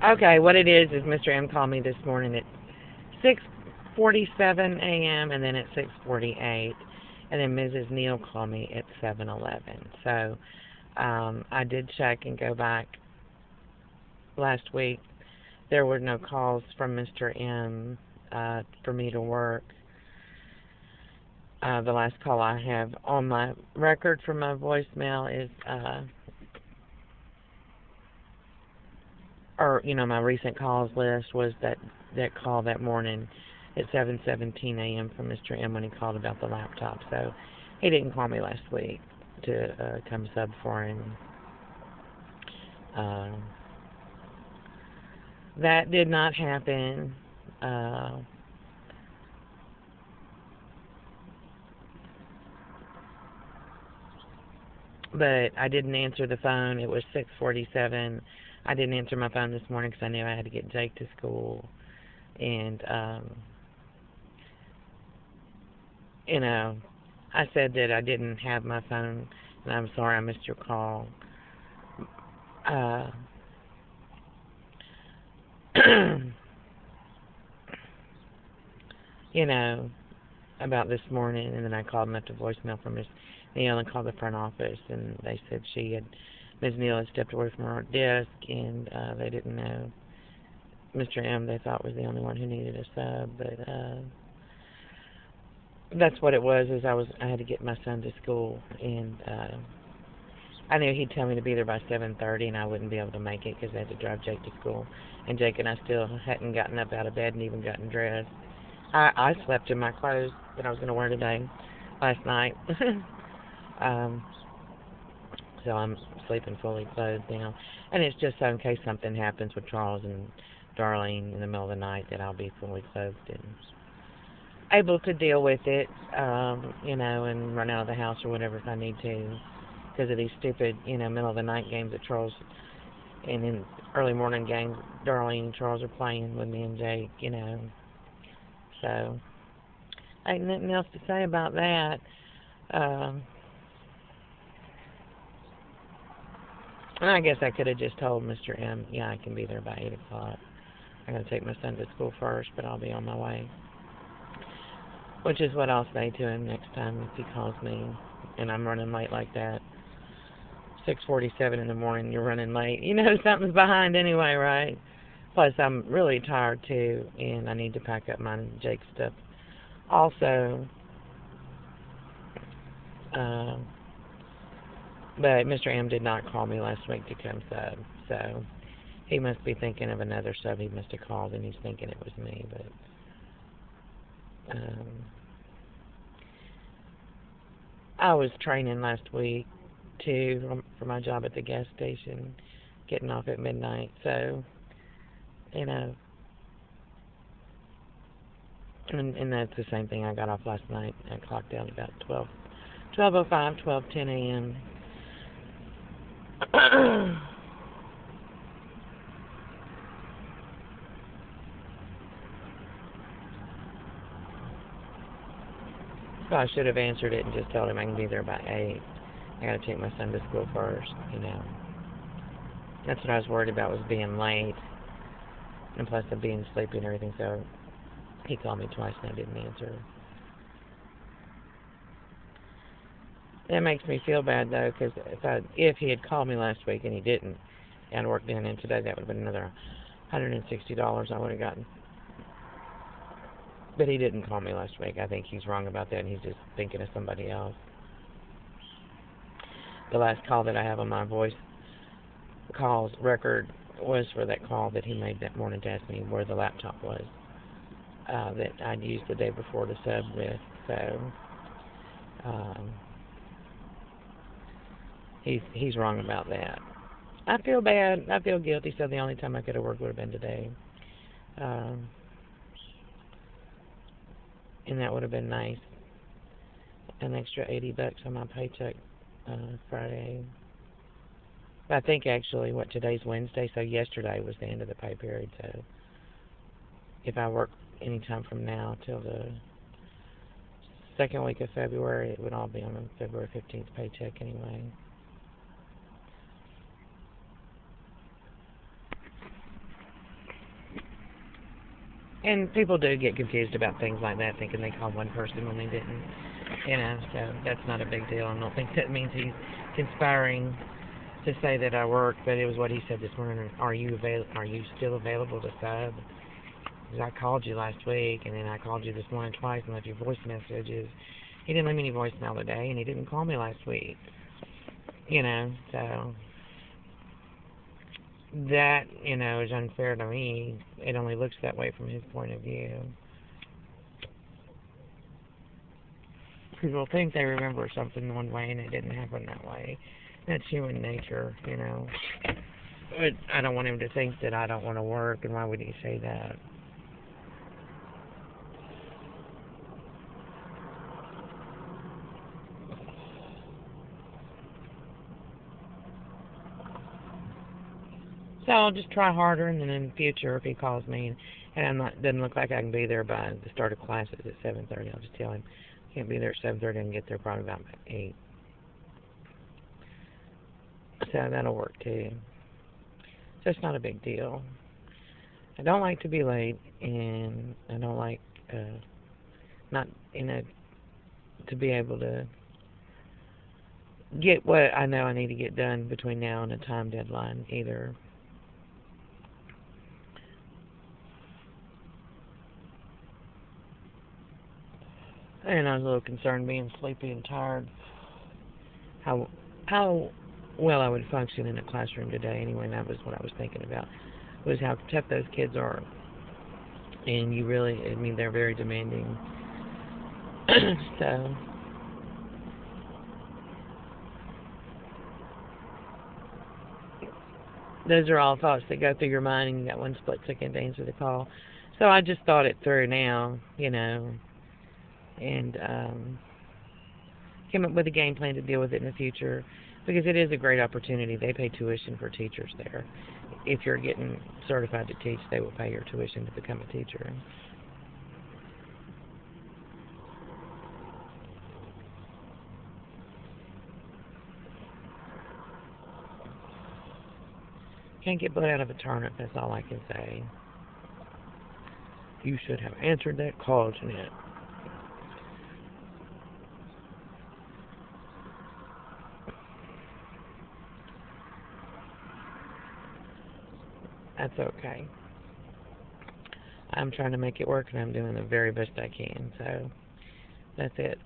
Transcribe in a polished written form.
Okay, what it is Mr. M called me this morning at 6:47 a.m. and then at 6:48, and then Mrs. Neal called me at 7:11. So I did check and go back last week. There were no calls from Mr. M for me to work. The last call I have on my record for my voicemail is, my recent calls list was that call that morning at 7:17 a.m. from Mr. M when he called about the laptop. So he didn't call me last week to come sub for him. That did not happen. But I didn't answer the phone. It was 6:47. I didn't answer my phone this morning because I knew I had to get Jake to school. And, I said that I didn't have my phone, and I'm sorry I missed your call. About this morning, and then I called and left a voicemail from Ms. Neal and called the front office, and they said Ms. Neal had stepped away from her desk, and they didn't know Mr. M, they thought, was the only one who needed a sub, but that's what it was, is I had to get my son to school, and I knew he'd tell me to be there by 7:30, and I wouldn't be able to make it because I had to drive Jake to school, and Jake and I still hadn't gotten up out of bed and even gotten dressed. I slept in my clothes that I was going to wear today, last night. So I'm sleeping fully clothed now. And it's just so in case something happens with Charles and Darlene in the middle of the night that I'll be fully clothed and able to deal with it, and run out of the house or whatever if I need to. Because of these stupid, middle of the night games that Charles, and in early morning games, Darlene and Charles are playing with me and Jake, So, ain't nothing else to say about that. I guess I could have just told Mr. M, yeah, I can be there by 8 o'clock. I'm going to take my son to school first, but I'll be on my way. Which is what I'll say to him next time if he calls me and I'm running late like that. 6:47 in the morning, you're running late. Something's behind anyway, right? Plus, I'm really tired, too, and I need to pack up my Jake stuff. Also, but Mr. M did not call me last week to come sub, so he must be thinking of another sub he must have called, and he's thinking it was me, but I was training last week, too, for my job at the gas station, getting off at midnight, so, and that's the same thing. I got off last night. I clocked out about 12:05, 12:10 a.m. So I should have answered it and just told him I can be there by 8. I got to take my son to school first, That's what I was worried about, was being late, and plus of being sleepy and everything, so he called me twice and I didn't answer. That makes me feel bad, though, because if he had called me last week and he didn't, and worked in and today, that would have been another $160 I would have gotten. But he didn't call me last week. I think he's wrong about that, and he's just thinking of somebody else. The last call that I have on my voice calls record was for that call that he made that morning to ask me where the laptop was that I'd used the day before to sub with. So he's wrong about that. I feel bad. I feel guilty. So the only time I could have worked would have been today. And that would have been nice. An extra $80 on my paycheck Friday. But I think actually, today's Wednesday, so yesterday was the end of the pay period. So if I work any time from now till the second week of February, it would all be on the February 15th paycheck anyway. And people do get confused about things like that, thinking they called one person when they didn't. You know, so that's not a big deal. I don't think that means he's conspiring to say that I work, but it was what he said this morning. Are you still available to sub? Because I called you last week, and then I called you this morning twice and left you voice messages. He didn't leave me any voicemail today, and he didn't call me last week. You know, so that, you know, is unfair to me. It only looks that way from his point of view. People think they remember something one way and it didn't happen that way. That's human nature, you know. But I don't want him to think that I don't want to work, and why would he say that? So I'll just try harder, and then in the future, if he calls me and doesn't look like I can be there by the start of classes at 7:30, I'll just tell him I can't be there at 7:30 and get there probably about 8. So that'll work too. So it's not a big deal. I don't like to be late, and I don't like not, you know, to be able to get what I know I need to get done between now and a time deadline either. And I was a little concerned being sleepy and tired, how well I would function in a classroom today anyway, and that was what I was thinking about, was how tough those kids are. And you really, I mean, they're very demanding. So, those are all thoughts that go through your mind, and you got 1 split second to answer the call. So I just thought it through now, you know, and came up with a game plan to deal with it in the future, because it is a great opportunity. They pay tuition for teachers there. If you're getting certified to teach, they will pay your tuition to become a teacher. Can't get blood out of a turnip, that's all I can say. You should have answered that call, Jeanette. That's okay. I'm trying to make it work, and I'm doing the very best I can, so that's it.